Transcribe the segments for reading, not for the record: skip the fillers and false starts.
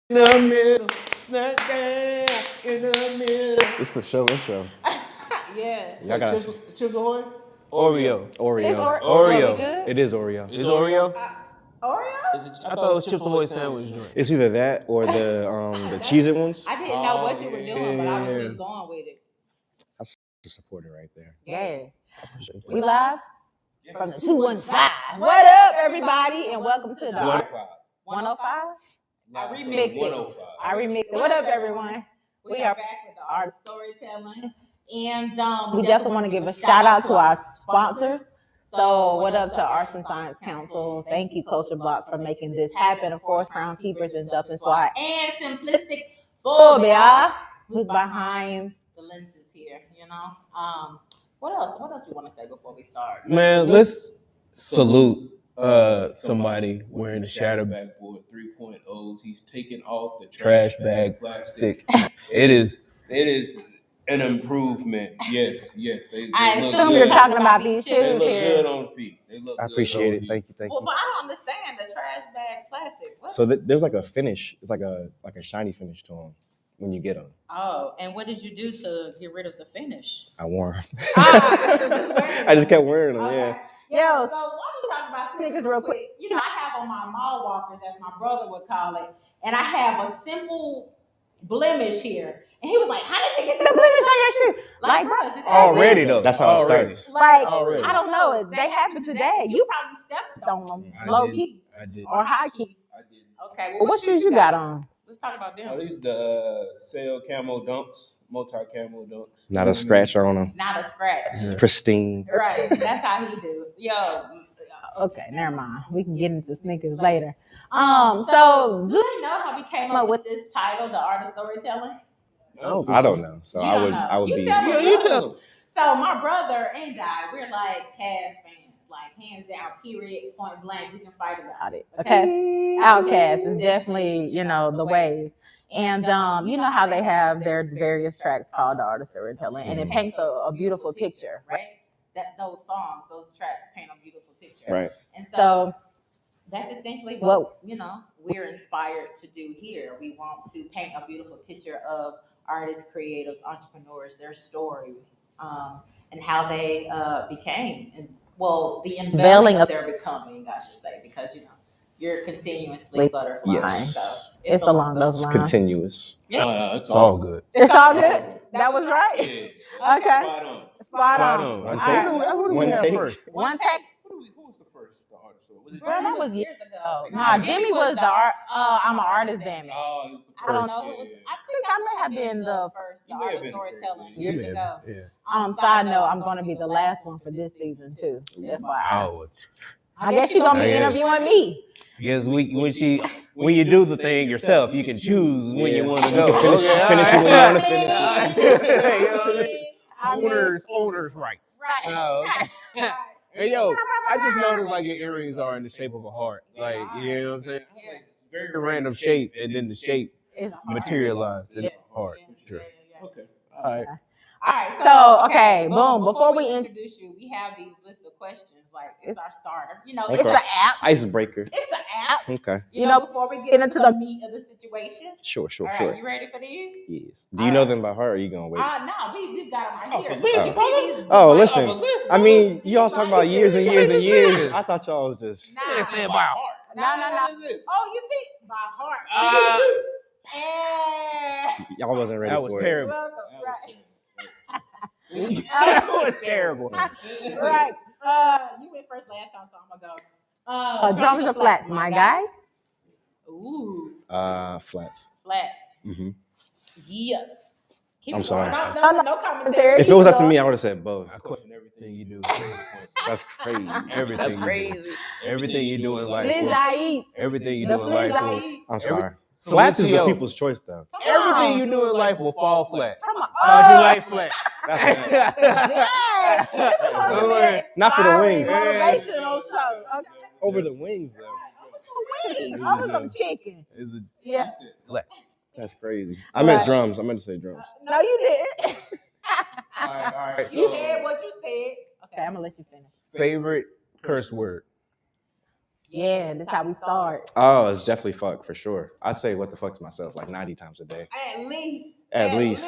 In the middle, snack down in the middle. It's the show intro. Yeah. Y'all got Chips Ahoy? Oreo. Oreo. Oreo. It is Oreo. Is Oreo? Oreo? I thought it was Chips Ahoy sandwich joint. It's either that or the Cheez-It ones. I didn't know what you were doing, but I was just going with it. That's the supporter right there. Yeah. We live from the 215. What up, everybody? And welcome to the 105. I remixed it. I remixed it. What up, everyone? We are back with the Art of Storytelling. And we definitely want to give a shout out to our sponsors. So what up to Arts and Science Council? Thank you, Culture Blocks, for making this happen. Of course, Crown Keepers and Duck and Swat. And Simplistic Phobia, who's behind the lenses here, you know? What else? What else do you want to say before we start? Man, let's salute somebody wearing the Shatter Backboard 3.0s. He's taking off the trash bag plastic. It is an improvement. Yes. They I look assume good. you're talking about these shoes They look here. good on feet. I appreciate it. Thank you. Well, but I don't understand the trash bag plastic. What? So there's like a finish. It's like a shiny finish to them when you get them. Oh, and what did you do to get rid of the finish? I wore them. I just kept wearing them. Okay. Yeah. Yo, so why don't we talk about sneakers real quick? You know, I have on my mall walkers, as my brother would call it, and I have a simple blemish here. And he was like, "How did you get the blemish on your shoe?" Like, bro, is it already though? That's how it starts. Like, Already. I don't know. They happened today. You probably stepped on them, low key I did. or high key. I did. Okay. Well, what shoes you got on? Let's talk about them. Oh, these the Sail Camo Dunks, multi-camo Dunks. Not a scratch on them. Not a scratch. Pristine. Right. That's how he do. Yo. Okay, never mind. We can get into sneakers later. So do you know how we came up with this title, The Art of Storytelling? I don't know. So You I don't would know. be. You tell me. Yeah, you tell them. So my brother and I, we're like Cast fans, like hands down, period, point blank. We can fight about it. Okay. Outcast is definitely, you know, the wave. And you know how they have their various tracks called The Art of Storytelling, and it paints a beautiful picture, right? That those songs, those tracks paint a beautiful picture. Right. And so that's essentially what, you know, we're inspired to do here. We want to paint a beautiful picture of artists, creatives, entrepreneurs, their story, and how they became, and well, the unveiling of their becoming, I should say, because you know you're continuously butterflying. Yes. So it's along those lines. Continuous. Yeah. It's all good. It's all good. That was right. Yeah. Okay. Spot on. One All take. right. One take. One take. Who was the first Art of Story? Was it Bro, that was years ago. Nah, Jimmy was the art. I'm an artist, damn it. Oh, he was the first. I don't know who was. I think I may have been the first You The may Art have of been the first, Storytelling yeah. years ago. Yeah. Side note, I'm going to be the last one for this season too. FYI. Oh, I guess you're gonna be interviewing me. yes. When you do the thing yourself, you can choose when you want to go. Finish it when you want to finish. Owners' rights. Right. Oh, okay. Hey yo, I just noticed like your earrings are in the shape of a heart. Like, you know what I'm saying? Like, it's a very random shape, and then the shape It's materialized in the heart. Sure. Okay. All right. All right. So okay, boom. Before we introduce you, we have these list of questions. Like it's our starter. You know, it's Okay. the apps. Icebreaker. It's the apps. Okay. You know, before we get into the meat of the situation. Sure. All right, you ready for these? Yes. Do you know them by heart or are you gonna wait? No, we got them right here. Oh, listen. I mean, you all talking about years and years and years. I thought y'all was just. No. Saying by heart. No. What is this? Oh, you see, by heart. And Y'all wasn't ready That was for terrible. welcome. Right. That was terrible. Right. You went first last time, so I'm gonna go. Drums or flats, my guy? Ooh. Flats. Flats. Mm-hmm. Yeah. Keep I'm it sorry. going. No commentary. If it was up to me, I would have said both. I question everything you do. That's crazy. Everything. That's you do. crazy. Everything you do in life. Fliz I eat. Everything you The do in fliz life. I will- eat. I'm sorry. So Flats is the yo, people's choice, though. Everything you do in life will fall flat. Come on. Cause you like flat. That's right. Yeah. Not for the wings. Motivational show. Okay. Over the wings, though. Over some chicken. Is it Yeah. flat? That's crazy. I meant drums. I meant to say drums. No, you didn't. All right. You said what you said. Okay, I'm gonna let you finish. Favorite curse word? Yeah, that's how we start. Oh, it's definitely fuck for sure. I say what the fuck to myself like 90 times a day. At least. At least.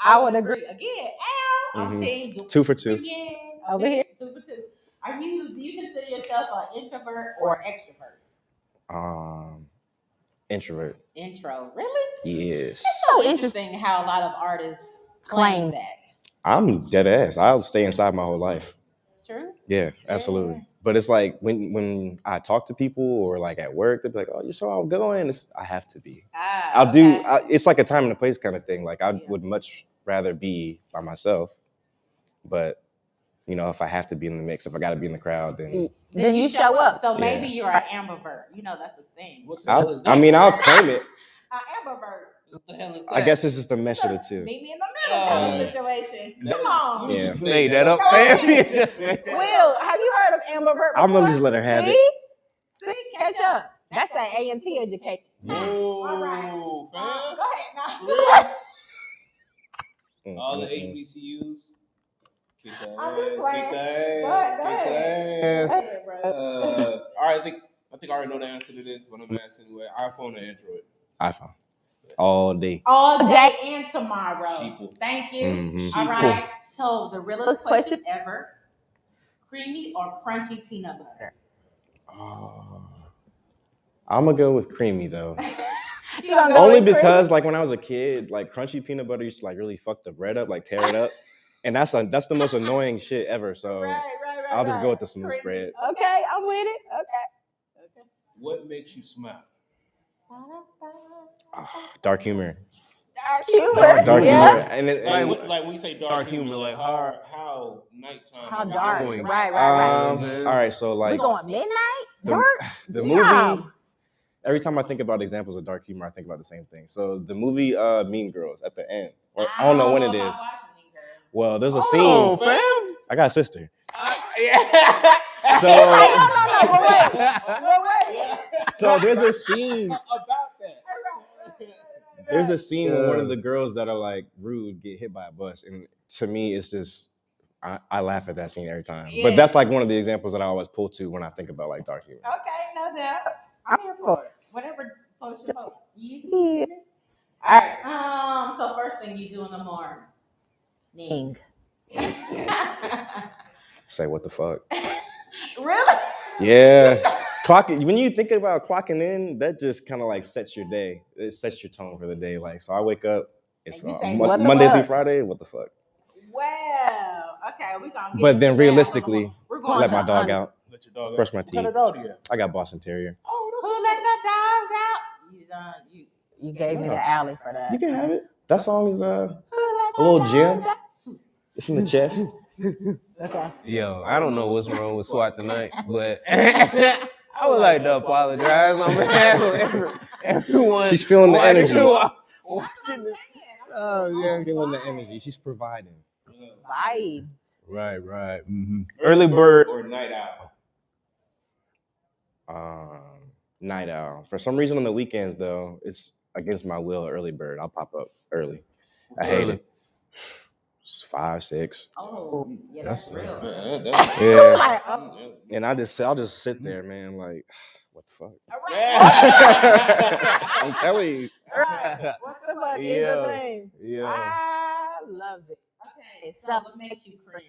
I would agree. Again, I'm team 2 for 2. Over here. 2 for 2. Do you consider yourself an introvert or extrovert? Introvert. Intro, really? Yes. It's so interesting how a lot of artists claim that. I'm dead ass. I'll stay inside my whole life. True. Yeah, absolutely. Yeah. But it's like when I talk to people or like at work, they'll be like, "Oh, you're so outgoing." I have to be. It's like a time and a place kind of thing. Like I would much rather be by myself, but if I have to be in the mix, if I got to be in the crowd, then you show up. So maybe you're an ambivert. That's a thing. What the hell is that? I mean, I'll claim it. An ambivert. What the hell is that? I guess it's just a mesh of the two. Meet me in the middle kind of situation. Come on. You just made that up, fam. Will, have you heard of ambivert before? I'm gonna just let her have it. See, catch up. That's that A&T education. All right. Go ahead now. All the HBCUs. Kick I'm just playing. All right, I think I already know the answer to this, but I'm gonna ask anyway. iPhone or Android? iPhone. All day. All day and tomorrow. Sheeple. Thank you. Mm-hmm. All right. So the realest question ever: creamy or crunchy peanut butter? I'm gonna go with creamy though. Only because like when I was a kid, like crunchy peanut butter used to like really fuck the bread up, like tear it up. And that's the most annoying shit ever. So I'll just go with the smooth spread. Okay, I'm with it. Okay. What makes you smile? Dark humor. Dark humor. And like when you say dark humor, like how nighttime? How dark? Right. All right, so like we going midnight? Dark? The movie. Every time I think about examples of dark humor, I think about the same thing. So the movie Mean Girls at the end, or I don't know when it is. Well, there's a scene. Fam. I got a sister. So there's a scene about that. There's a scene where one of the girls that are like rude get hit by a bus, and to me, it's just I laugh at that scene every time. Yeah. But that's like one of the examples that I always pull to when I think about like dark humor. Okay, no doubt. I'm here for it. Whatever floats your boat. Yeah. All right. So first thing you do in the morning. Say what the fuck? Really? Yeah. When you think about clocking in, that just kind of like sets your day. It sets your tone for the day. Like, so I wake up, it's Monday through Friday, what the fuck? Well, okay, we gonna get But then realistically, let my dog out. Let your dog brush my teeth. What kind of dog do you have? I got Boston Terrier. Who let the dogs out? You gave me the alley for that. You can have it. That song is a little gem. It's in the chest. Okay. Yo, I don't know what's wrong with SWAT tonight, but I would like to apologize on behalf of everyone. She's feeling the energy. She's feeling the energy. She's providing. Vibes. Right. Mm-hmm. Early bird or night owl? Night owl. For some reason on the weekends, though, it's against my will, early bird. I'll pop up early. I hate it. 5, 6. Oh, yeah, that's real. Yeah. And I'll just sit there, man, like, what the fuck? Right. I'm telling you. Right. What the fuck is the thing? Yeah. I love it. Okay, so what makes you cringe?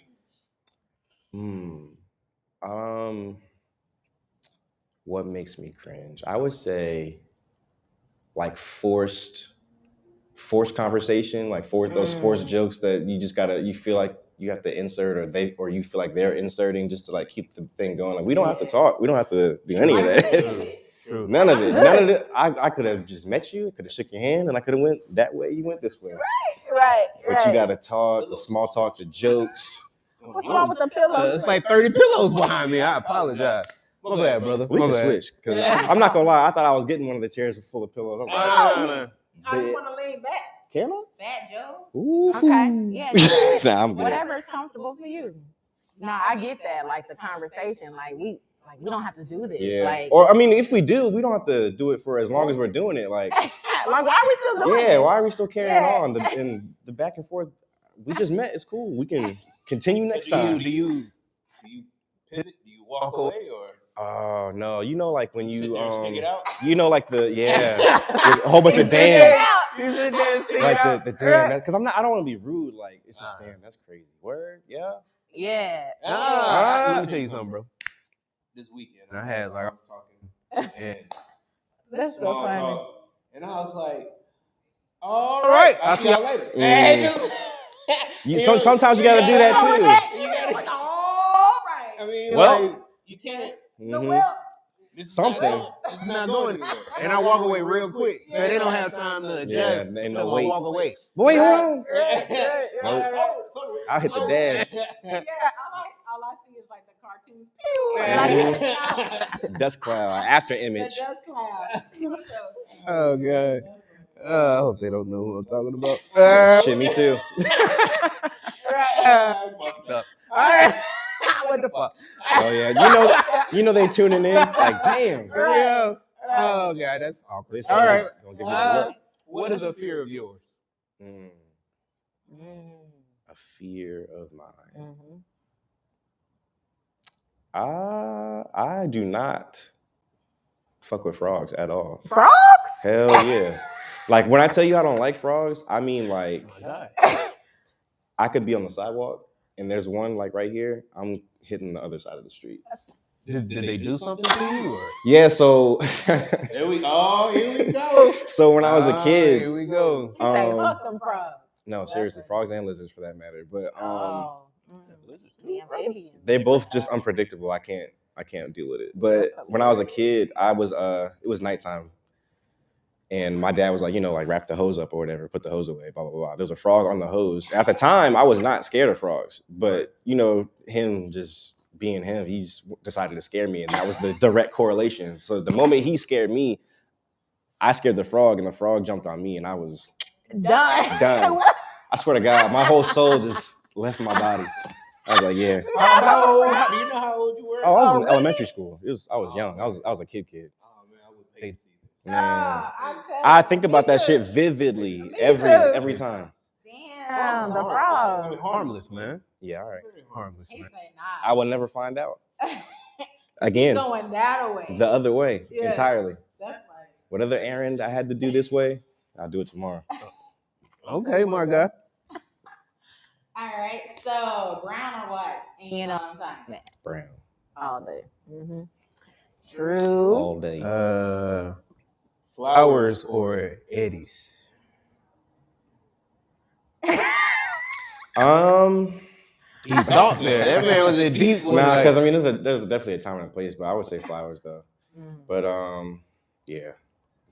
What makes me cringe? I would say like forced conversation, like those forced jokes that you feel like you have to insert or you feel like they're inserting just to like keep the thing going. Like we don't have to talk. We don't have to do any of that. True. None of it. I could have just met you, could have shook your hand, and I could have went that way. You went this way. Right. But you gotta talk, the small talk, the jokes. What's wrong with the pillows? So it's like 30 pillows behind me. I apologize. My bad, brother. We can switch. Because I'm not gonna lie, I thought I was getting one of the chairs full of pillows. I was like, I just want to lean back. Can I? Fat Joe. Ooh. Okay. Yeah. Nah, I'm good. Whatever is comfortable for you. No, I get that. Like the conversation, we don't have to do this. Yeah. Like, or I mean, if we do, we don't have to do it for as long as we're doing it. Like why are we still doing it? Yeah, why are we still carrying on? The back and forth. We just met. It's cool. We can continue next time. Do you pivot? Do you walk away or? Oh no, you know, like when Sit you there and stick it out. you know, like the with a whole bunch of dams, You sit there and stick like it out. the dam. Because I don't want to be rude. Like it's just damn, that's crazy. Word, yeah. Yeah. Let me tell you something, bro. This weekend, I was talking and That's so small funny. talk, and I was like, "All right, I'll see y'all later." And Sometimes you gotta do that too. You gotta, all right. I mean, Well, like, you can't. This is Something. It's not going anywhere. And I walk away real quick, so they don't have time to adjust. and So no I wait. walk away. Boy, hold on. Nope. I'll hit the dash. Yeah, all I see is like the cartoons. Pew! Dust cloud, after image. The dust cloud. Oh god. I hope they don't know who I'm talking about. Shit, me too. Right. Fucked up. What the fuck? Oh yeah, you know they tuning in. Like, damn. Yeah. Oh god, that's awkward. All All right. right. Gonna give me a look. What is a fear of yours? A fear of mine. Mm-hmm. I do not fuck with frogs at all. Frogs? Hell yeah. Like when I tell you I don't like frogs, I mean like I could be on the sidewalk and there's one like right here. I'm hitting the other side of the street. Did they do something to you? Or? Yeah, so Here we go. So when I was a kid, here we go. You say fuck them frogs. No, seriously, frogs and lizards for that matter. But Maybe. they're both just unpredictable. I can't deal with it. But when I was a kid, it was nighttime. And my dad was like, like wrap the hose up or whatever, put the hose away, blah, blah, blah. There was a frog on the hose. At the time, I was not scared of frogs. But, him just being him, he's decided to scare me. And that was the direct correlation. So the moment he scared me, I scared the frog and the frog jumped on me and I was done. I swear to God, my whole soul just left my body. I was like, yeah. How old? Do you know how old you were? Oh, I was in elementary school. I was young. I was a kid. Oh man, I would pay to see this. Man, I think about that shit vividly every time. Damn, the frog. I mean, harmless, man. Yeah, all right. Harmless, man. I will never find out. Again, going that way. the other way entirely. That's funny. Whatever errand I had to do this way, I'll do it tomorrow. Okay, my guy. All right, so brown or white? And you know what I'm talking Brown. All day. True. All day. Flowers or eddies? Deep thought there. That man was in deep one. Nah, because I mean, there's definitely a time and a place, but I would say flowers though. But yeah.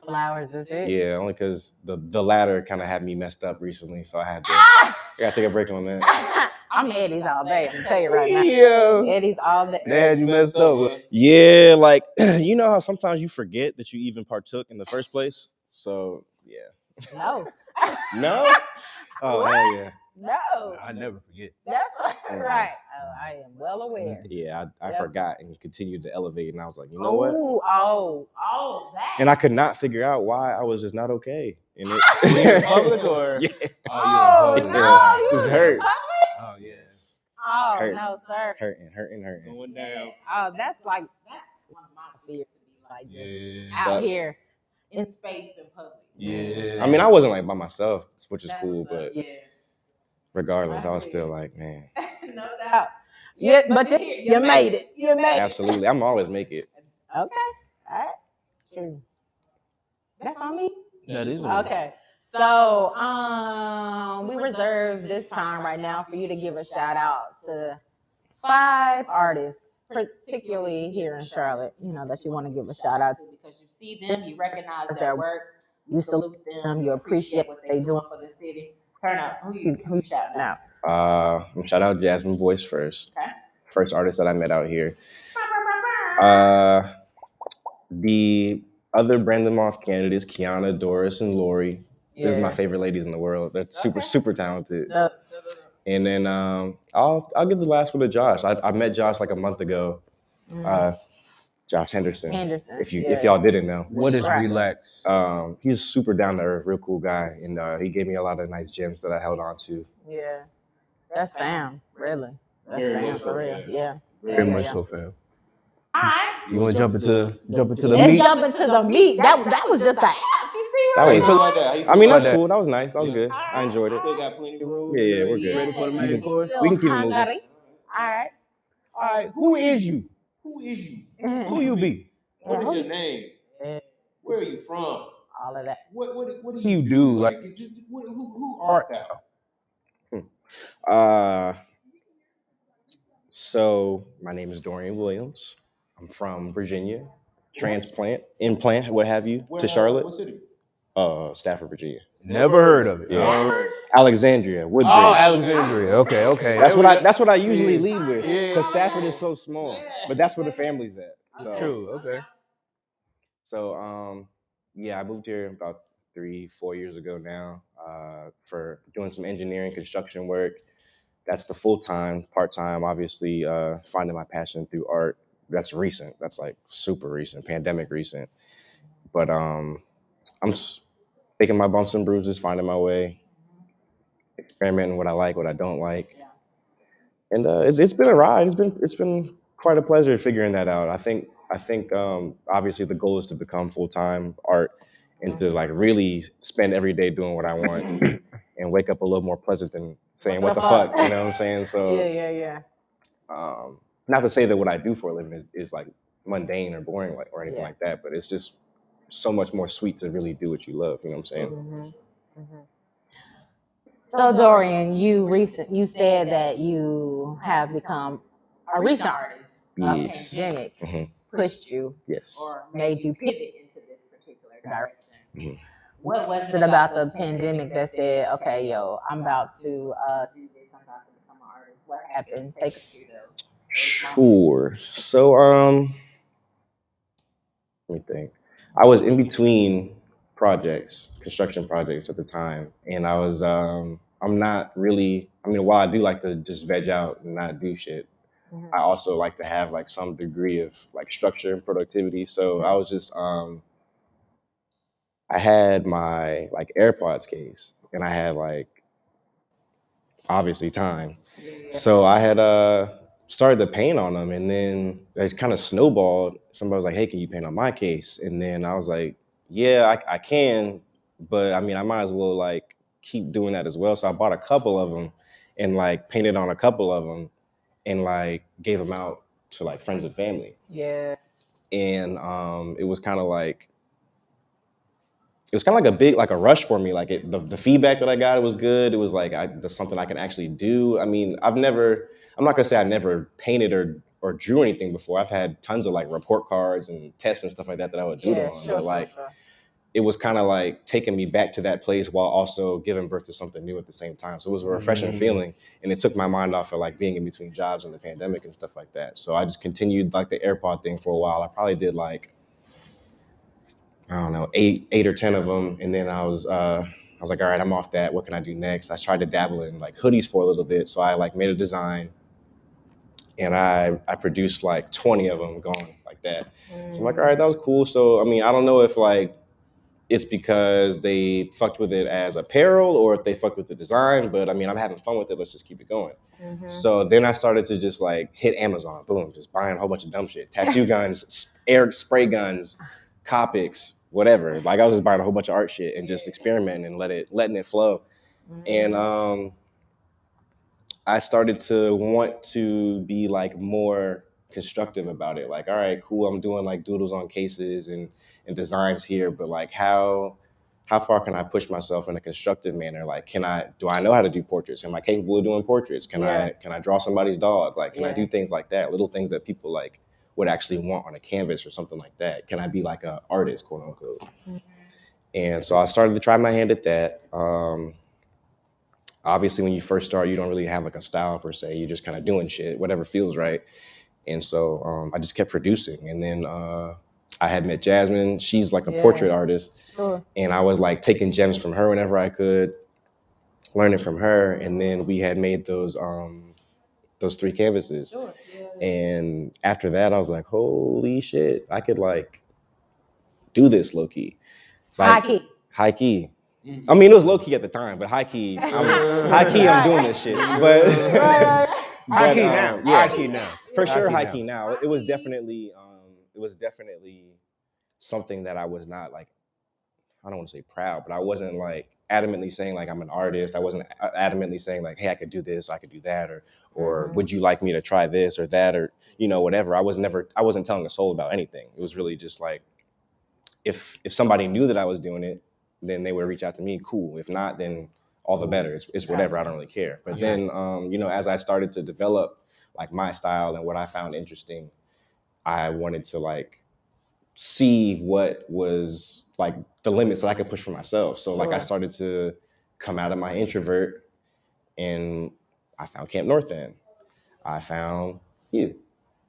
Flowers is it? Yeah, only because the latter kind of had me messed up recently, so I gotta take a break on that. I'm Eddie's all day. I'm gonna tell you right now. Yeah. Eddie's all day. Dad, you messed up. Yeah, like you know how sometimes you forget that you even partook in the first place. So yeah. No. No? Oh hell yeah. No. I never forget. That's right. Oh, I am well aware. Yeah, I forgot and continued to elevate, and I was like, you know what? Oh, that. And I could not figure out why I was just not okay. And it, Public or? Yeah. Oh, no, Just hurt. Oh yes. Oh Hurt. no, sir. Hurting. Going down. Oh, that's one of my fears to be like just Yeah. out here. in space in public. Yeah. I mean, I wasn't like by myself, which is That's cool, what's up, but regardless, I was still like, man, no doubt. Yeah, but you made it. You made it. absolutely. I'm always make it. Okay. All right. True. That's on me. That is on me. Okay. So, we reserve this time right now for you to give a shout out to 5 artists, particularly here in Charlotte, that you want to give a shout out to Because you see them, you recognize their work, you salute them, you appreciate what they're doing for the city. Turn up. Who you shouting out? Shout out Jasmine Boyce first. Okay. First artist that I met out here. The other Brandon Moth candidates, Kiana, Doris, and Lori. Yeah. These are my favorite ladies in the world. They're super talented. And then I'll give the last one to Josh. I met Josh like a month ago. Josh Henderson. If y'all didn't know. What is Relax? He's super down to earth, real cool guy, and he gave me a lot of nice gems that I held on to. Yeah, that's fam, really. That's Very fam much for so, real. Yeah. Very much so, fam. You want to jump into the Let's meat? jump into the meat. That was just a half. You see That what? was. feel like that? How you I feel mean, about that's that? cool. That was nice. That was Yeah. good. I enjoyed it. Still got plenty of room. Yeah, we're good. Ready for the main can- course? We can keep it moving. All right. All right. Who is you? Who is you? Who you be? What is your name? Where are you from? All of that. What do you do? Like, just who art thou? So my name is Dorian Williams. I'm from Virginia. Transplant, implant, what have you, to Charlotte. What city? Stafford, Virginia. Never heard of it. Yeah. Alexandria, Woodbridge. Oh, Alexandria. Okay. That's what I usually lead with, because Stafford is so small. But that's where the family's at. So, True. Okay. So, yeah, I moved here about 3-4 years ago now, for doing some engineering, construction work. That's the full time. Part time, obviously, finding my passion through art. That's recent. That's like super recent, pandemic recent. But I'm taking my bumps and bruises, finding my way, experimenting what I like, what I don't like, and it's been a ride. It's been quite a pleasure figuring that out. I think obviously the goal is to become full time art and to like really spend every day doing what I want and wake up a little more pleasant than saying what the fuck, you know what I'm saying? So Yeah. not to say that what I do for a living is like mundane or boring or anything like that, but it's just so much more sweet to really do what you love. You know what I'm saying? So Dorian, you said that you have become a recent artist. Yes. Pandemic pushed you Yes. or made you pivot into this particular direction. What was it about the pandemic that said, okay, yo, I'm about to do this, I'm about to become an artist? What happened? Take us through those. Sure. So let me think. I was in between construction projects at the time, and I'm not really. I mean, while I do like to just veg out and not do shit, I also like to have like some degree of like structure and productivity. So I was just I had my like AirPods case, and I had like obviously time. So I had started to paint on them, and then it kind of snowballed. Somebody was like, "Hey, can you paint on my case?" And then I was like, "Yeah, I can, but I mean, I might as well like keep doing that as well." So I bought a couple of them and like painted on a couple of them and like gave them out to like friends and family. Yeah. And it was kind of like a rush for me. Like the feedback that I got, it was good. It was like that's something I can actually do. I mean, I'm not gonna say I never painted or drew anything before. I've had tons of like report cards and tests and stuff like that I would doodle on. But like it was kind of like taking me back to that place while also giving birth to something new at the same time. So it was a refreshing feeling, and it took my mind off of like being in between jobs and the pandemic and stuff like that. So I just continued like the AirPod thing for a while. I probably did like, I don't know, eight or 10 of them. And then I was like, all right, I'm off that. What can I do next? I tried to dabble in like hoodies for a little bit. So I like made a design and I produced like 20 of them going like that. So I'm like, all right, that was cool. So, I mean, I don't know if like it's because they fucked with it as apparel or if they fucked with the design, but I mean, I'm having fun with it. Let's just keep it going. So then I started to just like hit Amazon, boom, just buying a whole bunch of dumb shit, tattoo guns, air spray guns, Copics, whatever. Like I was just buying a whole bunch of art shit and just experimenting and letting it flow. And I started to want to be like more constructive about it. Like, all right, cool, I'm doing like doodles on cases and designs here, but like how far can I push myself in a constructive manner? Like, do I know how to do portraits? Am I capable of doing portraits? Can I draw somebody's dog? Like, can I do things like that? Little things that people like would actually want on a canvas or something like that. Can I be like an artist, quote unquote? And so I started to try my hand at that. Obviously, when you first start, you don't really have like a style per se. You're just kind of doing shit, whatever feels right. And so I just kept producing. And then I had met Jasmine. She's like a portrait artist. And I was like taking gems from her whenever I could, learning from her. And then we had made those 3 canvases. And after that, I was like, holy shit, I could like do this low key. Like, high key. I mean, it was low key at the time, but high key, I'm doing this shit. But High key now. yeah, High key now. for sure, high key now. It was definitely definitely something that I was not like, I don't want to say proud, but I wasn't like adamantly saying like I'm an artist. I wasn't adamantly saying like, hey, I could do this, I could do that, or would you like me to try this or that, or whatever. I wasn't telling a soul about anything. It was really just like, if somebody knew that I was doing it, then they would reach out to me. Cool. If not, then all the better. It's whatever. I don't really care. But then, as I started to develop like my style and what I found interesting, I wanted to like see what was like the limits that I could push for myself. So like I started to come out of my introvert, and I found Camp North End. I found you.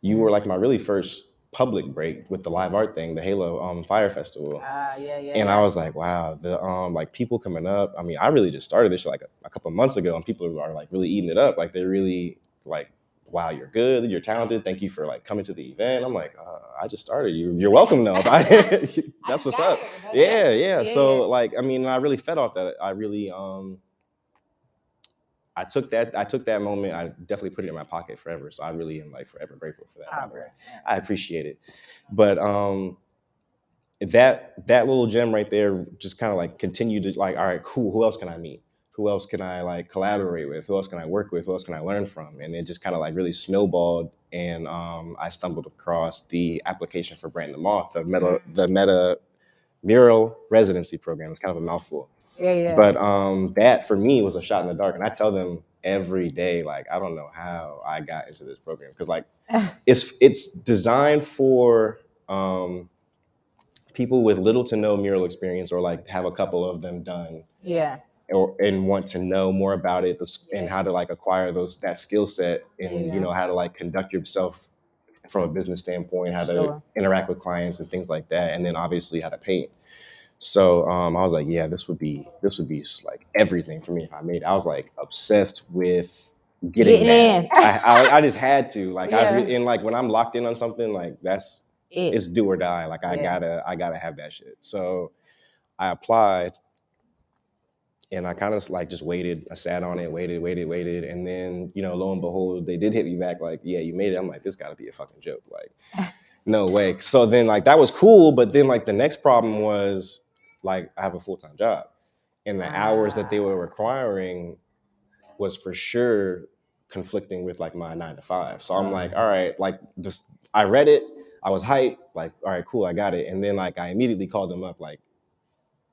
You were like my really first public break with the live art thing, the Halo Fire Festival. And I was like, wow, the like people coming up. I mean, I really just started this like a couple months ago, and people are like really eating it up. Like they're really like, wow, you're good, you're talented. Thank you for like coming to the event. I'm like, I just started. You're welcome though. That's what's up. Yeah. So like, I mean, I really fed off that. I really I took that moment. I definitely put it in my pocket forever. So I really am like forever grateful for that. By the way, I appreciate it. But that little gem right there just kind of like continued to like, all right, cool. Who else can I meet? Who else can I like collaborate with? Who else can I work with? Who else can I learn from? And it just kind of like really snowballed. And I stumbled across the application for Brand the Moth, the Meta Mural Residency Program. It's kind of a mouthful. But that for me was a shot in the dark. And I tell them every day, like, I don't know how I got into this program. Because like it's designed for people with little to no mural experience, or like have a couple of them done. And want to know more about it, and how to like acquire that skill set, and how to like conduct yourself from a business standpoint, how to interact with clients and things like that, and then obviously how to paint. So I was like, yeah, this would be like everything for me if I made it. I was like obsessed with getting in. I just had to like and like when I'm locked in on something, like it's do or die. Like I gotta have that shit. So I applied, and I kind of like just waited. I sat on it, waited, and then lo and behold, they did hit me back like, yeah, you made it. I'm like, this got to be a fucking joke. Like, no way. So then like that was cool, but then like the next problem was like I have a full-time job, and the hours that they were requiring was for sure conflicting with like my 9 to 5. So I'm like, all right, like this. I read it. I was hyped. Like, all right, cool, I got it. And then like I immediately called them up like,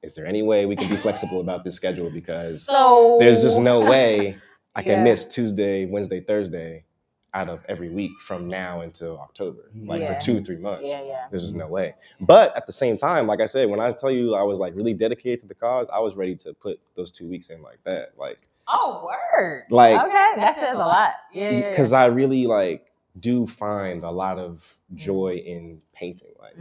is there any way we can be flexible about this schedule? Because there's just no way I can miss Tuesday, Wednesday, Thursday out of every week from now until October, like for 2-3 months. There's just no way. But at the same time, like I said, when I tell you I was like really dedicated to the cause, I was ready to put those 2 weeks in like that. Like, oh, word. Like, okay, that says a lot. Because I really like do find a lot of joy in painting. Like,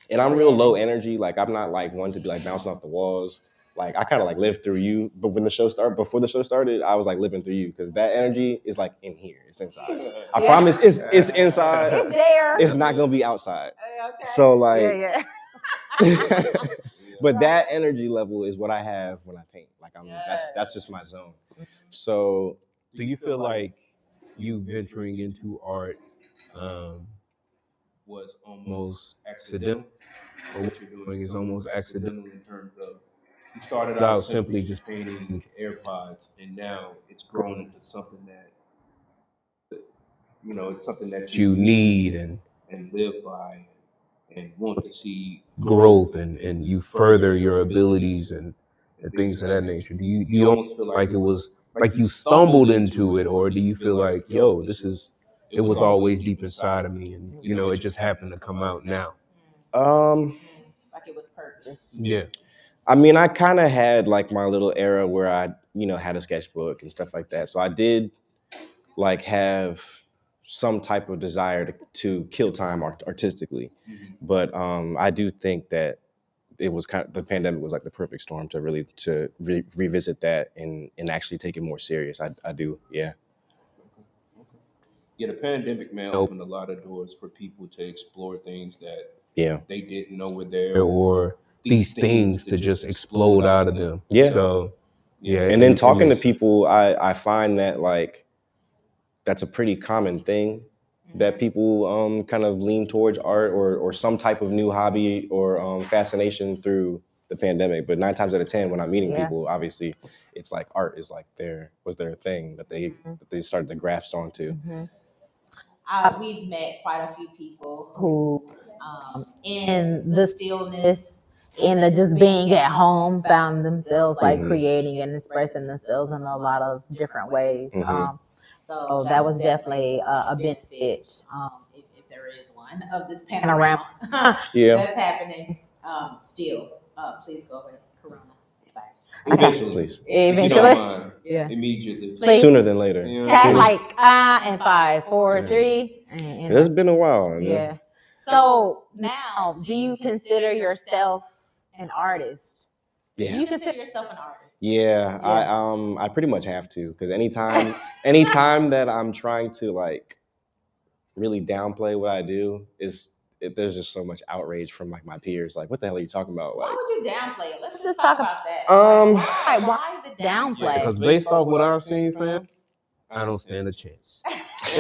and I'm real low energy. Like I'm not like one to be like bouncing off the walls. Like I kind of like live through you. But when before the show started, I was like living through you, because that energy is like in here. It's inside. I promise it's inside. It's there. It's not gonna be outside. So like, but that energy level is what I have when I paint. Like that's just my zone. So do you feel like you venturing into art was almost accidental, or what you're doing is almost accidental in terms of you started out simply just painting AirPods, and now it's grown into something that it's something that you need and live by and want to see growth, and you further your abilities and things of that nature. Do you almost feel like it was like you stumbled into it, or do you feel like, yo, it was always deep inside of me, and it just happened to come out now? Like it was purpose. Yeah. I mean, I kind of had like my little era where I, had a sketchbook and stuff like that. So I did like have some type of desire to kill time artistically. But I do think that it was the pandemic was like the perfect storm to really revisit that and actually take it more serious. I do. Yeah. Yeah, the pandemic, man, opened a lot of doors for people to explore things that they didn't know were there, or these things to just explode out of them. Yeah. So, yeah. And then talking to people, I find that like that's a pretty common thing that people kind of lean towards art or some type of new hobby or fascination through the pandemic. But 9 times out of 10, when I'm meeting people, obviously, it's like art is like their thing that they started to grasp onto. We've met quite a few people Who in the stillness, in the just being at home, found themselves like creating and expressing themselves in a lot of different ways. So that was definitely a benefit, if there is one, of this panorama that's happening still. Please go away, Corona. Eventually. Please. Eventually. Yeah. Immediately. Please. Sooner than later. Yeah. Like in 5, 4, 3. It's been a while. Yeah. So now, do you consider yourself an artist? Yeah. Do you consider yourself an artist? Yeah. I pretty much have to, because anytime that I'm trying to like really downplay what I do there's just so much outrage from like my peers. Like, what the hell are you talking about? Like, why would you downplay it? Let's just talk about that. Why the downplay? Because based off what I've seen, fam, I don't stand a chance.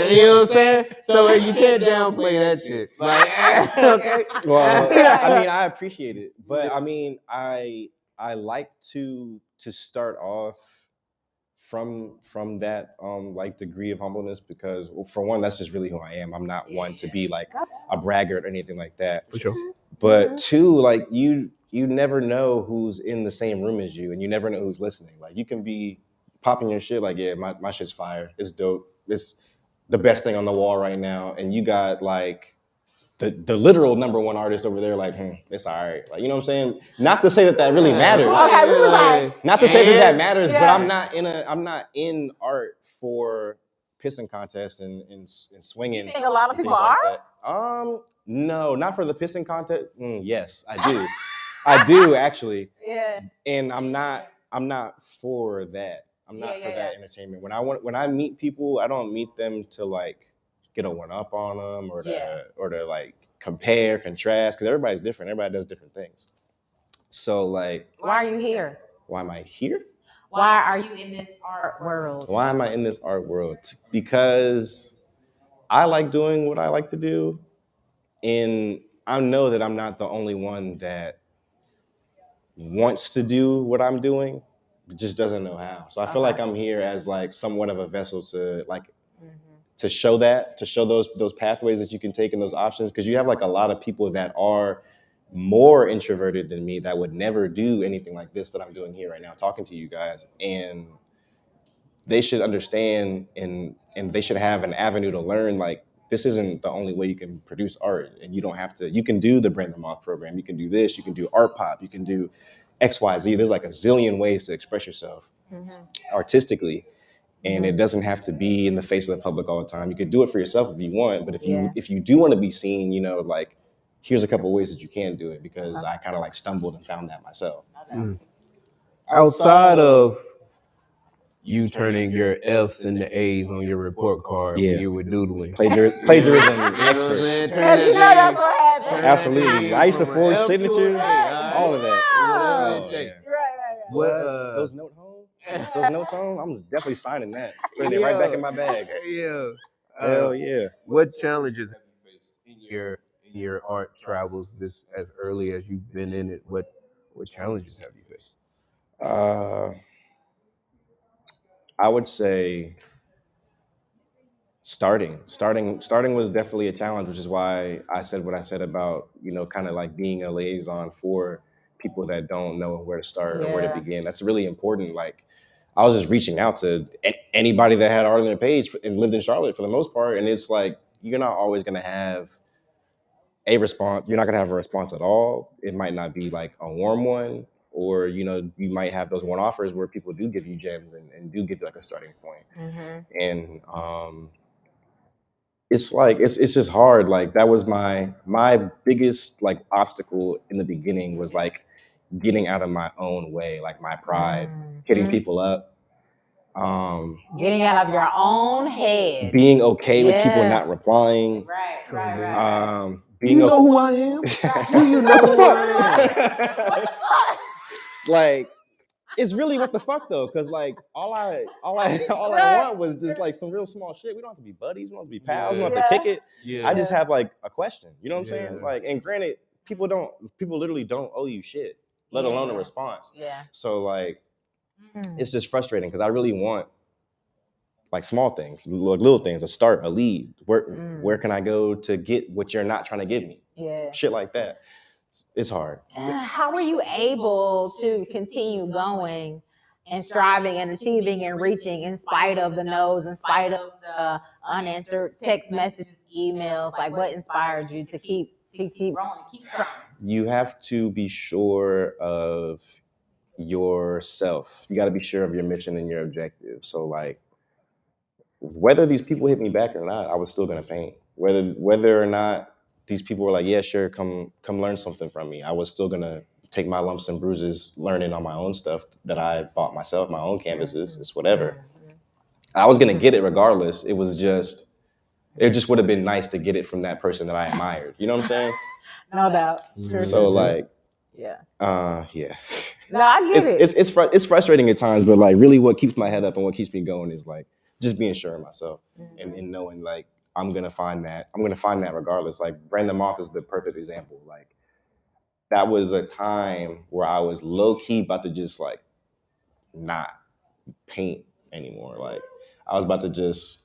You know what I'm saying? So you can't downplay that shit. Like, okay. Well, I mean, I appreciate it, but I mean, I like to start off from that like degree of humbleness, because, well, for one, that's just really who I am. I'm not one to be like a braggart or anything like that. For sure. But two, like you never know who's in the same room as you, and you never know who's listening. Like, you can be popping your shit like, yeah, my shit's fire. It's dope. It's the best thing on the wall right now. And you got like the literal number one artist over there, like, it's all right. Like, you know what I'm saying? Not to say that really matters. Okay, we was like, Not to say that matters, but I'm not in art for pissing contests and swinging. you think a lot of people like are? that. No, not for the pissing contest. Yes, I do. I do actually. Yeah. And I'm not for that. I'm not for that entertainment. When I meet people, I don't meet them to like get a one up on them or to like compare, contrast, because everybody's different. Everybody does different things. So like, why are you here? Why am I here? Why are you in this art world? Why am I in this art world? Because I like doing what I like to do, and I know that I'm not the only one that wants to do what I'm doing, but just doesn't know how. So I feel like I'm here as like somewhat of a vessel to like to show those pathways that you can take and those options, because you have like a lot of people that are more introverted than me that would never do anything like this that I'm doing here right now, talking to you guys, and they should understand and they should have an avenue to learn, like, this isn't the only way you can produce art, and you don't have to. You can do the Brandon Moth program, you can do this, you can do art pop, you can do XYZ. There's like a zillion ways to express yourself artistically, and it doesn't have to be in the face of the public all the time. You can do it for yourself if you want, but if you do want to be seen, like, here's a couple of ways that you can do it, because I kind of like stumbled and found that myself. Outside of you turning your F's into A's on your report card when you were doodling. Plagiarism expert. That's what happened. Absolutely. I used to forge signatures, all of that. Oh, yeah. What Those notes home, I'm definitely signing that. Putting it right back in my bag. Yeah. Hell yeah. What challenges have you faced in your art travels this as early as you've been in it? What challenges have you faced? I would say starting was definitely a challenge, which is why I said what I said about, kind of like being a liaison for people that don't know where to start or where to begin. That's really important. Like, I was just reaching out to anybody that had art on their page and lived in Charlotte for the most part. And it's like, you're not always going to have a response. You're not going to have a response at all. It might not be like a warm one, or, you might have those one offers where people do give you gems and do give you like a starting point. And it's like, it's just hard. Like, that was my biggest like obstacle in the beginning, was like getting out of my own way, like my pride, hitting people up. Getting out of your own head. Being okay with people not replying. Right. Being you know who I am? Do you know who I am? It's like, it's really what the fuck though, because like all I want was just like some real small shit. We don't have to be buddies, we don't have to be pals, we don't have to kick it. Yeah. I just have like a question. You know what I'm saying? Yeah. Like, and granted, people literally don't owe you shit, let alone a response. Yeah. So like, it's just frustrating because I really want like small things, little things, a start, a lead. Where can I go to get what you're not trying to give me? Yeah. Shit like that. It's hard. How were you able to continue going and striving and achieving and reaching in spite of the no's, in spite of the unanswered text messages, emails? Like, what inspired you to keep Growing, keep trying. You have to be sure of yourself. You got to be sure of your mission and your objective. So like, whether these people hit me back or not, I was still gonna paint. Whether or not these people were like, yeah, sure, come learn something from me, I was still gonna take my lumps and bruises, learning on my own stuff that I bought myself, my own canvases, it's whatever. I was gonna get it regardless. It just would have been nice to get it from that person that I admired. You know what I'm saying? No doubt. So like, yeah. Yeah. No, I get it. It's frustrating at times, but like really what keeps my head up and what keeps me going is like just being sure of myself and knowing like I'm gonna find that regardless. Like Brandon Moth is the perfect example. Like that was a time where I was low key about to just like not paint anymore. Like I was about to just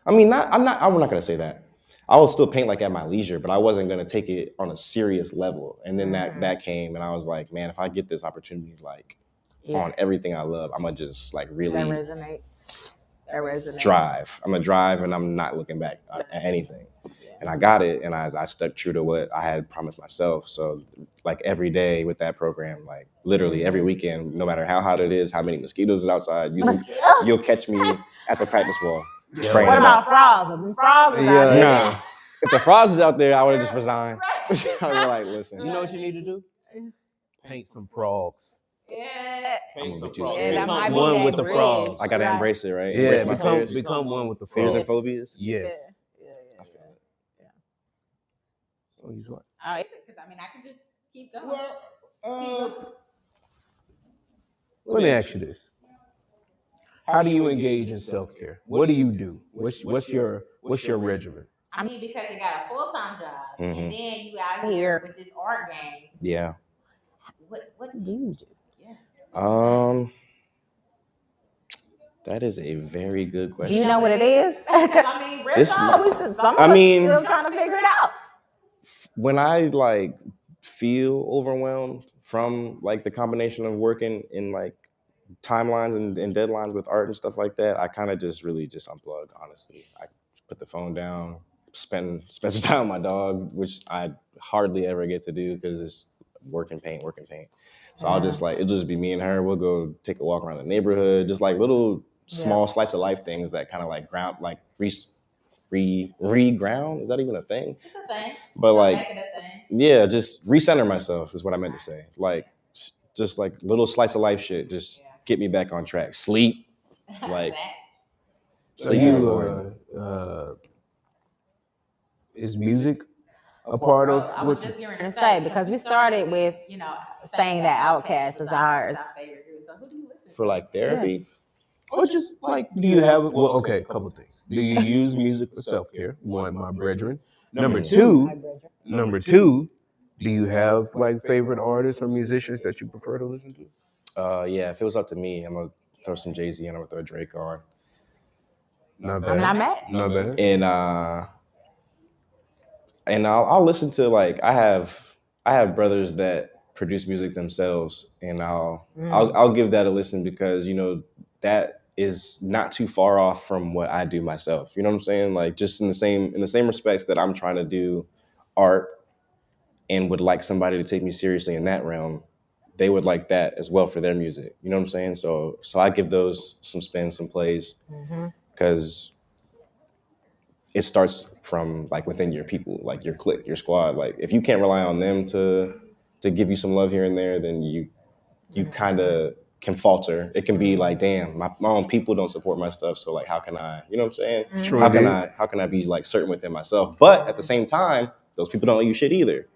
I'm not gonna say that. I will still paint like at my leisure, but I wasn't gonna take it on a serious level. And then that came, and I was like, man, if I get this opportunity, like on everything I love, I'm gonna just like really That resonates. drive. I'm gonna drive, and I'm not looking back at anything. And I got it, and I stuck true to what I had promised myself. So like every day with that program, like literally every weekend, no matter how hot it is, how many mosquitoes is outside, you'll catch me at the practice wall. What about frogs? Frogs is out there. Nah. If the frogs was out there, I would have just resigned. I would be like, listen. You know what you need to do? Paint some frogs. Yeah. Paint some frogs. frogs. Yeah, that might Become be one that with the bridge. frogs. I gotta Right. embrace it, right? Yeah, Embrace my fears. become one with the Fears frogs. and phobias. Yes. I feel it. Oh, you what? Because I mean, I can just keep going. Let me ask you this: how do you engage in self-care? What do you do? What's your regimen? I mean, because you got a full-time job, Mhm. and then you out here with this art game. Yeah. What do you do? Yeah. That is a very good Do question. you know what it is? I mean, real talk. Some of us still trying to figure it out. When I like feel overwhelmed from like the combination of working in like timelines and deadlines with art and stuff like that, I kind of just really just unplug, honestly. I put the phone down, spend some time with my dog, which I hardly ever get to do because it's work and paint. So I'll just like, it'll just be me and her. We'll go take a walk around the neighborhood, just like little small slice of life things that kind of like ground, like re-ground. Is that even a thing? It's a thing. But like, Make it a thing. yeah, just recenter myself is what I meant to say. Like, just like little slice of life shit. Just get me back on track. Sleep. Like, So sleep is important. Is music a part of I was what? just getting ready To to say say because we started with saying that Outkast is ours. our favorite group. So who do you listen to? For like therapy. Or just like, do you have? Well, okay, a couple of things. Do you use music for self-care? One, my brethren. Number two, do you have like favorite artists or musicians that you prefer to listen to? Yeah, if it was up to me, I'm gonna throw some Jay-Z and I'm gonna throw Drake on. Not bad. I'm not mad. Not bad. And I'll listen to like I have brothers that produce music themselves, and I'll give that a listen because that is not too far off from what I do myself. You know what I'm saying? Like just in the same respects that I'm trying to do art and would like somebody to take me seriously in that realm, they would like that as well for their music. You know what I'm saying? So I give those some spins, some plays, because it starts from like within your people, like your clique, your squad. Like if you can't rely on them to give you some love here and there, then you kind of can falter. It can be like, damn, my own people don't support my stuff. So like, how can I, you know what I'm saying? True How indeed. can I be like certain within myself? But at the same time, those people don't owe you shit either.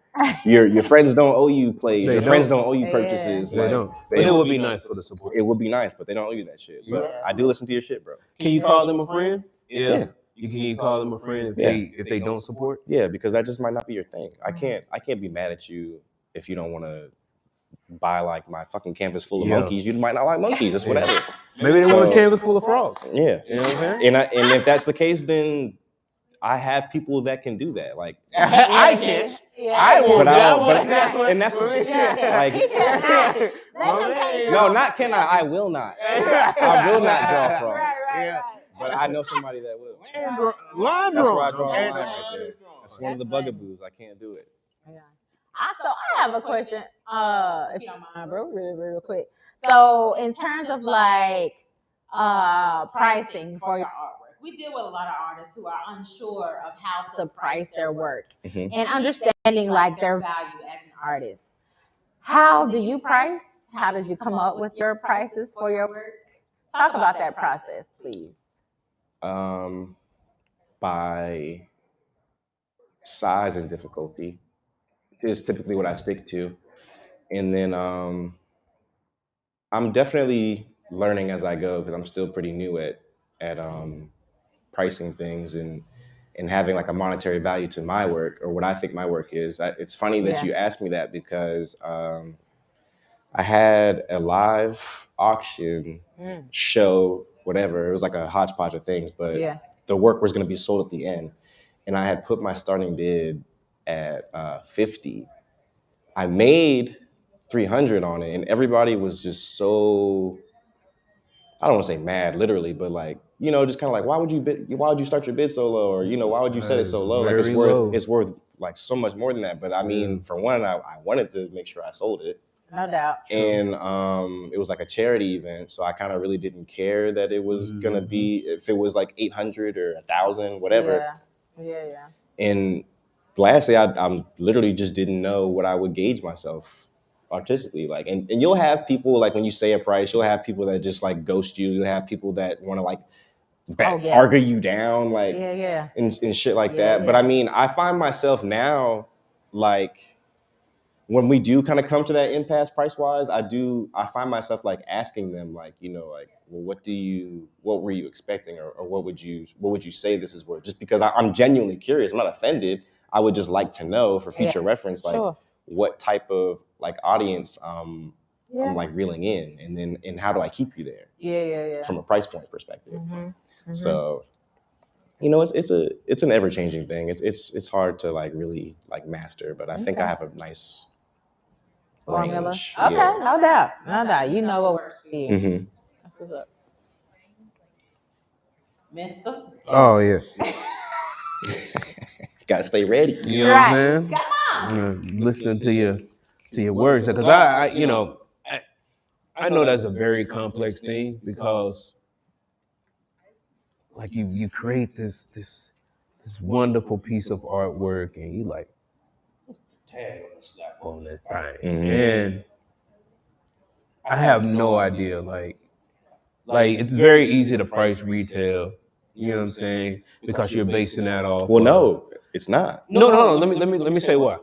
Your friends don't owe you plays. They Your friends don't. don't owe you Yeah. purchases. They Like don't. But it would be nice for the support. it would be nice, but they don't owe you that shit. But Yeah. I do listen to your shit, bro. Can you call them a friend? Yeah. You can call them a friend Yeah. if they don't support? Yeah, because that just might not be your thing. I can't be mad at you if you don't want to buy like my fucking canvas full of Yeah. monkeys. You might not like monkeys. It's whatever. Maybe they want So- a canvas full of frogs. Yeah. You know what I'm saying? And if that's the case, then I have people that can do that. Like I can't. Yeah. I won't. But I do won't. that. But- and that's the thing. Yeah. Like He cannot. Let him pay no, some. not can I will not. I will not draw frogs. Right. But I know somebody that will. Line That's where I drawing. draw the Okay. line right there. That's one of the buggaboos. I can't do it. Yeah. So I have a question, if you don't mind, bro, real quick. So in terms of like pricing for your artwork, we deal with a lot of artists who are unsure of how to price their work Mhm. and understanding like their value as an artist. How do you price? How did you come up with your prices for your work? Talk about that process, please. By size and difficulty is typically what I stick to. And then I'm definitely learning as I go because I'm still pretty new at pricing things and having like a monetary value to my work or what I think my work is. It's funny that you asked me that because I had a live auction show, whatever. It was like a hodgepodge of things, but the work was going to be sold at the end. And I had put my starting bid at 50. I made 300 on it, and everybody was just so, I don't want to say mad, literally, but like, you know, just kind of like, why would you start your bid so low, or you know, why would you set it so low? Like it's worth like so much more than that. But I mean, for one, I wanted to make sure I sold it. No doubt. And it was like a charity event, so I kind of really didn't care that it was gonna be if it was like 800 or 1,000, whatever. Yeah. And lastly, I literally just didn't know what I would gauge myself artistically like. And you'll have people like when you say a price, you'll have people that just like ghost you. You'll have people that want to like argue you down, like and shit like that. But I mean, I find myself now like when we do kind of come to that impasse price wise, I find myself like asking them like, you know, like, well, what were you expecting, or what would you say this is worth? Just because I'm genuinely curious, I'm not offended. I would just like to know for future reference, like what type of like audience I'm like reeling in, and how do I keep you there? From a price point perspective. So, you know, it's an ever changing thing. It's hard to like really like master, but I think I have a nice formula. range. Okay, no doubt. You know what works for you. Mm-hmm. That's what's up. Mister. Oh yeah. Gotta stay ready. You know what I'm saying? Come on. Listening to your words, because I know that's a very complex thing, because like you create this wonderful piece of artwork, and you like tag on this thing, and I have no idea. Like it's very easy to price retail. You know what I'm saying? Because you're basing that off. Well, no, it's not. No. Let me say why.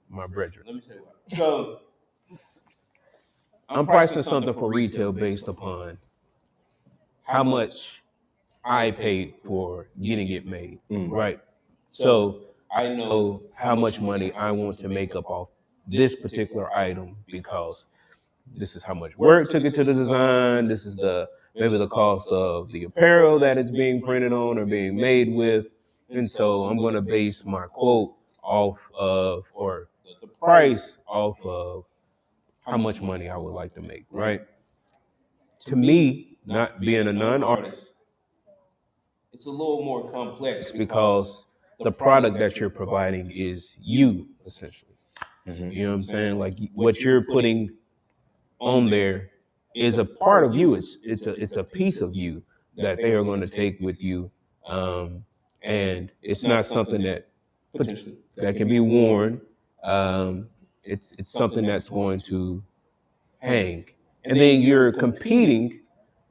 My brethren. Let me say why. So I'm pricing something for retail based upon how much I paid for getting it made, right? So I know how much money I want to make up off this particular item, because this is how much work took it to the design. This is maybe the cost of the apparel that it's being printed on or being made with. And so I'm going to base my quote off of, or the price off of, how much money I would like to make, right? To me, not being a non-artist, it's a little more complex, because the product that you're providing is you, essentially. You know what I'm saying? Like what you're putting on there is a part of you. It's a piece of you that they are going to take with you, and it's not something that potentially that can be worn. It's something that's going to hang, and then you're competing,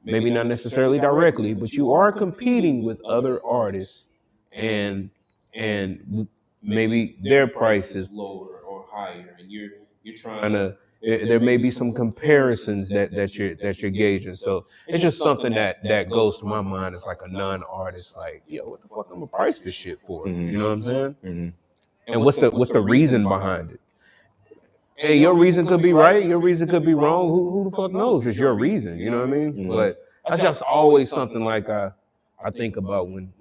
maybe not necessarily directly, but you are competing with other artists, and maybe their price is lower or higher, and you're trying to. There may be some comparisons that you're gauging. So it's just something that goes to my mind as like a non-artist, like, yo, what the fuck I'm gonna price this shit for? Mhm. You know what I'm saying? Mhm. And what's the reason behind it? Hey, your reason could be right, your reason could be wrong. Who the fuck knows? It's your reason, you know what I mean? Mhm. But that's just always something like I think about when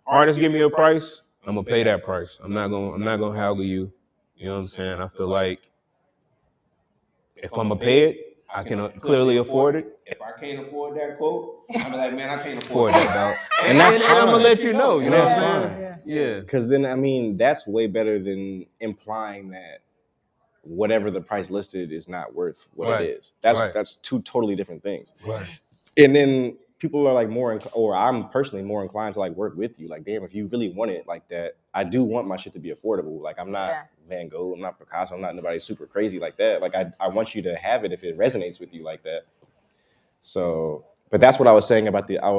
artists give me a price, I'm gonna pay that price. I'm not gonna haggle you. You know what I'm saying? I feel like if I'm gonna pay it, I can clearly afford it. If I can't afford that quote, I'm like, man, I can't afford that, dog. And that's I'm gonna fine. let you know. You And know what that's I'm saying? fine. Yeah. Because then, I mean, that's way better than implying that whatever the price listed is not worth what Right. it is. Right. That's two totally different things. Right. And then people are like or I'm personally more inclined to like work with you. Like, damn, if you really want it like that, I do want my shit to be affordable. Like, I'm not Van Gogh, I'm not Picasso, I'm not nobody super crazy like that. Like, I want you to have it if it resonates with you like that. So, but that's what I was saying about the I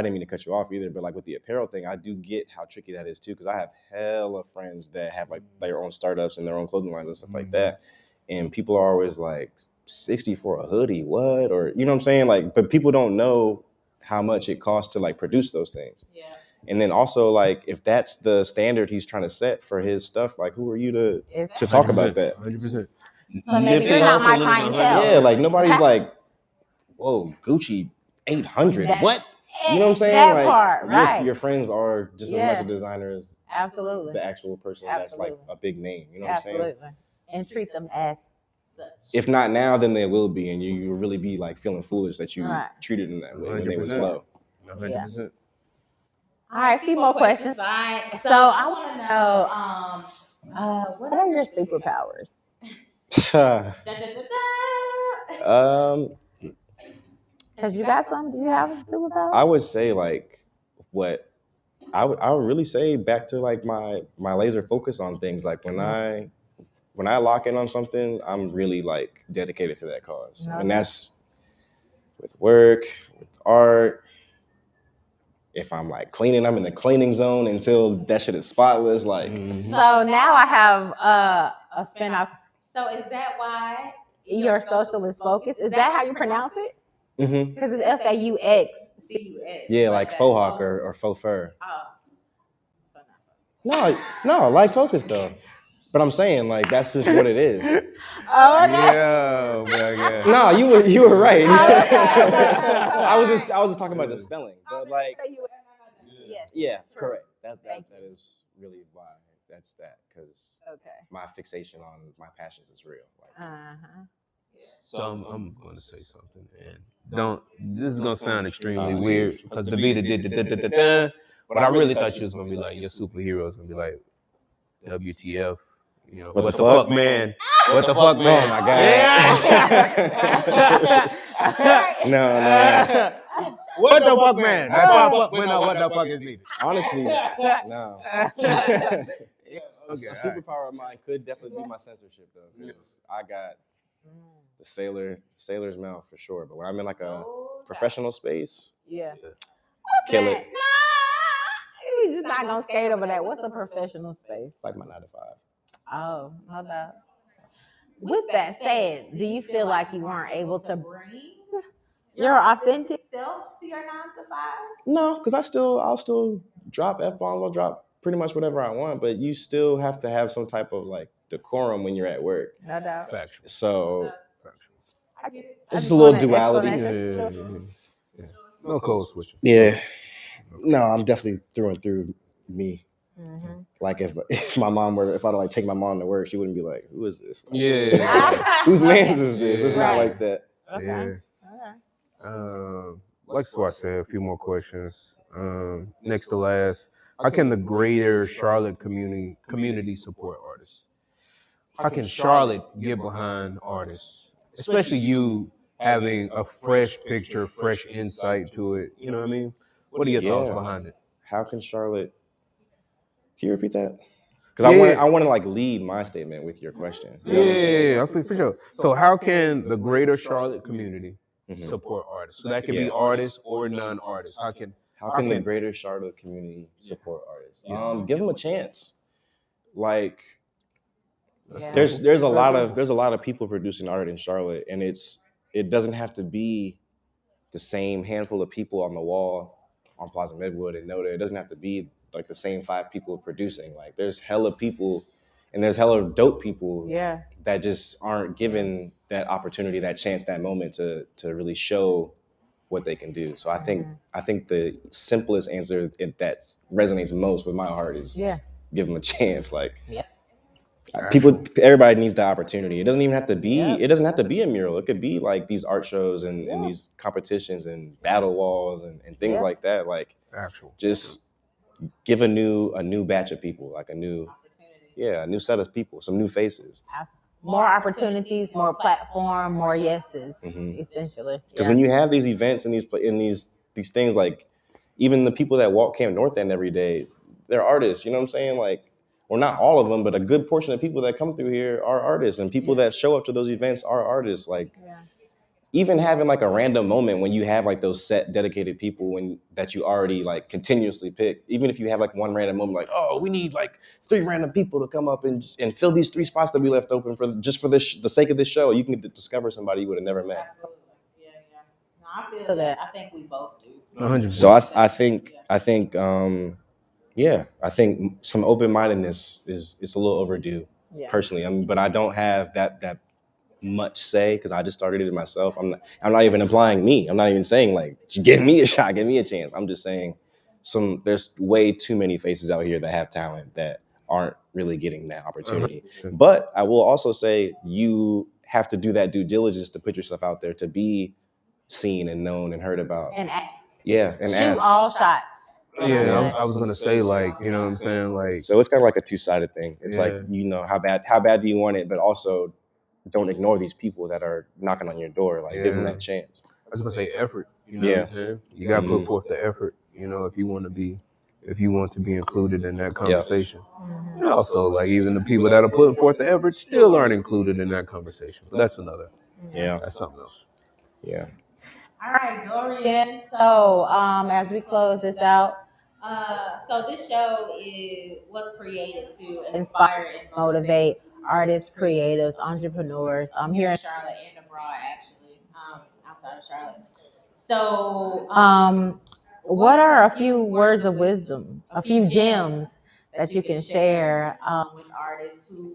didn't mean to cut you off either, but like with the apparel thing, I do get how tricky that is too, because I have hella friends that have like their own startups and their own clothing lines and stuff like that, and people are always like 60 for a hoodie, what? Or you know what I'm saying? Like, but people don't know how much it costs to like produce those things. Yeah. And then also like if that's the standard he's trying to set for his stuff, like who are you to talk about that? 100%. So maybe you're not my clientele. Yeah, like nobody's Okay. like, whoa, Gucci 800. That- What? You know what I'm saying? That like part, right. your friends are just as much a designer as Absolutely. the actual person that's like a big name. You know what I'm saying? Absolutely. And treat them as such. If not now, then they will be, and you will really be like feeling foolish that you treated them that way when they was 100%. low. 100%. All right, a few more questions. So I want to know, what are your superpowers? Because you got some. Do you have superpowers? I would say like what I would really say back to like my laser focus on things. Like when I lock in on something, I'm really like dedicated to that cause, and that's with work, with art. If I'm like cleaning, I'm in the cleaning zone until that shit is spotless. Like, so now I have a spinoff. So is that why your social is focused? Is that how you pronounce it? Mm-hmm. Because it's FAUX. Yeah, like faux hawk or faux fur. Oh. No, like focus though. But I'm saying like that's just what it is. Oh, okay. Yeah, yeah. No, you were right. Okay. I was just talking about the spelling, but like yeah, correct. That is really why that's that, because my fixation on my passions is real. Like, So I'm going to say something, and this is going to sound extremely weird because Davida did the da-da-da-da, but I really thought you was going to be like, your superhero is going to be like, WTF, you know, what the fuck, man? What the fuck, man? Oh my god. Yeah. No. What the fuck, man? What the fuck is needed? Honestly, no. A Okay, superpower of mine could definitely be my censorship though, because I got the sailor's mouth for sure. But when I'm in like a professional space, kill it. You're just not gonna skate over that. What's a professional space? Like my 9 to 5. Oh, no doubt. With that said, do you feel like you weren't able to bring your authentic self to your 9 to 5? No, because I'll still drop F-bombs. I'll drop pretty much whatever I want, but you still have to have some type of like decorum when you're at work. No doubt. Factual. So I get it. it's just a little duality. Yeah. No code switching. Yeah. No, I'm definitely through and through me. Mm-hmm. Like if my mom were, if I'd like take my mom to work, she wouldn't be like, "Who is this?" Like, Yeah. whose man's is this? It's not like that. Yeah. Like so I said, a few more questions. Next to last, how can the greater Charlotte community support artists? How can Charlotte get behind artists, especially you having a fresh picture, fresh insight to it? You know what I mean? What are your thoughts behind it? How can Charlotte? Can you repeat that? Because I want to like lead my statement with your question. You know what I'm saying? Yeah, for sure. So how can the greater Charlotte community support artists? So that can be artists or non-artists. How can the greater Charlotte community support artists? Give them a chance. like Yeah. there's a lot of people producing art in Charlotte, and it doesn't have to be the same handful of people on the wall on Plaza Midwood and Noda. It doesn't have to be like the same 5 people producing. Like there's hella people, and there's hella dope people Yeah. that just aren't given that opportunity, that chance, that moment to really show what they can do. So I think the simplest answer that resonates most with my heart is give them a chance. Like everybody needs the opportunity. It doesn't even have to be. It doesn't have to be a mural. It could be like these art shows and these competitions and battle walls and things like that. Like just give a new batch of people, like a new set of people, some new faces. More opportunities, more platform, more yeses, essentially. Because when you have these events and these things, like even the people that walk Camp North End every day, they're artists. You know what I'm saying? Like, well, not all of them, but a good portion of people that come through here are artists, and people that show up to those events are artists. Like, even having like a random moment when you have like those set dedicated people that you already like continuously pick, even if you have like one random moment, like, oh, we need like 3 random people to come up and fill these 3 spots that we left open for the sake of this show, you can discover somebody you would have never met. Absolutely. Yeah. No, I feel that. I think we both do. 100%. So I think I think some open-mindedness is a little overdue, personally. I mean, but I don't have that much say because I just started it myself. I'm not even implying me. I'm not even saying like give me a shot, give me a chance. I'm just saying there's way too many faces out here that have talent that aren't really getting that opportunity. But I will also say you have to do that due diligence to put yourself out there to be seen and known and heard about. And ask. Yeah, and shoot ask. all shots. Yeah, I was gonna say, like, you know what I'm saying, like, so it's kind of like a 2-sided thing. It's like, you know, how bad do you want it, but also don't ignore these people that are knocking on your door. Like, give them that chance. I was gonna say effort. You know what I'm saying? You gotta put forth the effort. You know, if you want to be included in that conversation. And also, like, even the people that are putting forth the effort still aren't included in that conversation. But that's another. That's something else. Yeah. All right, Dorian. So, as we close this out, So this show was created to inspire and motivate artists, creatives, entrepreneurs. I'm here in Charlotte and abroad, actually, outside of Charlotte. So, what are a few words of wisdom, a few gems that you can share with artists who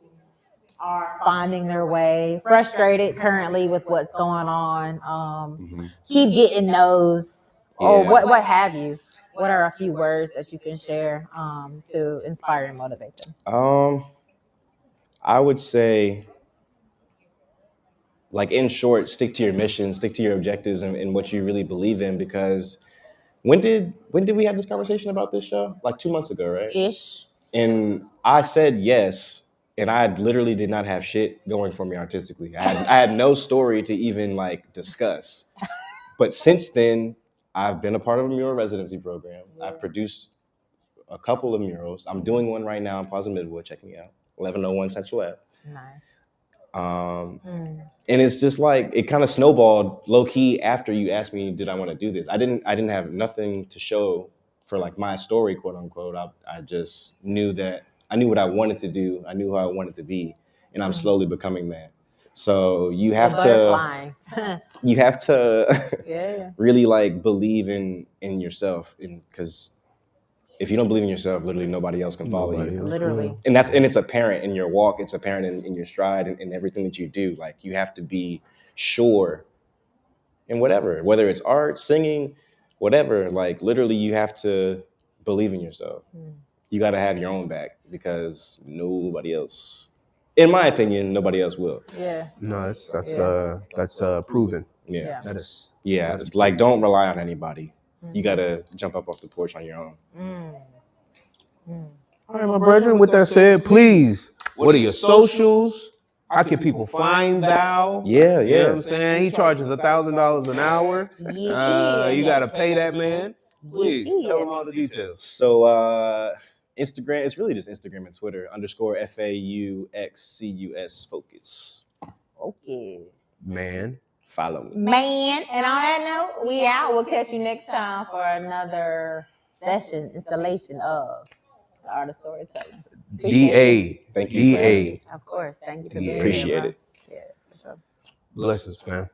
are finding their way, frustrated currently with what's going on, keep getting no's, or what have you? What are a few words that you can share to inspire and motivate them? I would say, like, in short, stick to your mission, stick to your objectives and what you really believe in. Because when did we have this conversation about this show? Like 2 months ago, right? Ish. And I said yes, and I literally did not have shit going for me artistically. I had no story to even like discuss. But since then, I've been a part of a mural residency program. I've produced a couple of murals. I'm doing one right now in Plaza Midwood. Check me out, 1101 Central Ave. Nice. And it's just like it kind of snowballed low key after you asked me, did I want to do this? I didn't have nothing to show for like my story, quote unquote. I just knew that I knew what I wanted to do. I knew who I wanted to be, and I'm slowly becoming that. So you have to really like believe in yourself, because if you don't believe in yourself, literally nobody else can follow you. Literally. And it's apparent in your walk, it's apparent in your stride and everything that you do. Like, you have to be sure in whatever, whether it's art, singing, whatever. Like, literally, you have to believe in yourself. You got to have your own back, because nobody else, in my opinion, nobody else will. Yeah. No, that's proven. Yeah. That is. Yeah. Like, don't rely on anybody. You got to jump up off the porch on your own. All right, my brethren, with that said, please, what are your socials? How can people find thou? Yeah. You know what I'm saying? He charges $1,000 an hour. You got to pay that man. Please, tell them all the details. So, Instagram, it's really just Instagram and Twitter, _FAUXCUS focus. Focus. Man. Follow me. Man. And on that note, we out. We'll catch you next time for another installation of The Art of Storytelling. DA. Thank you, DA. Of course. Thank you for Yeah. being Appreciate here, bro. it. Yeah, for sure. Blessings, fam.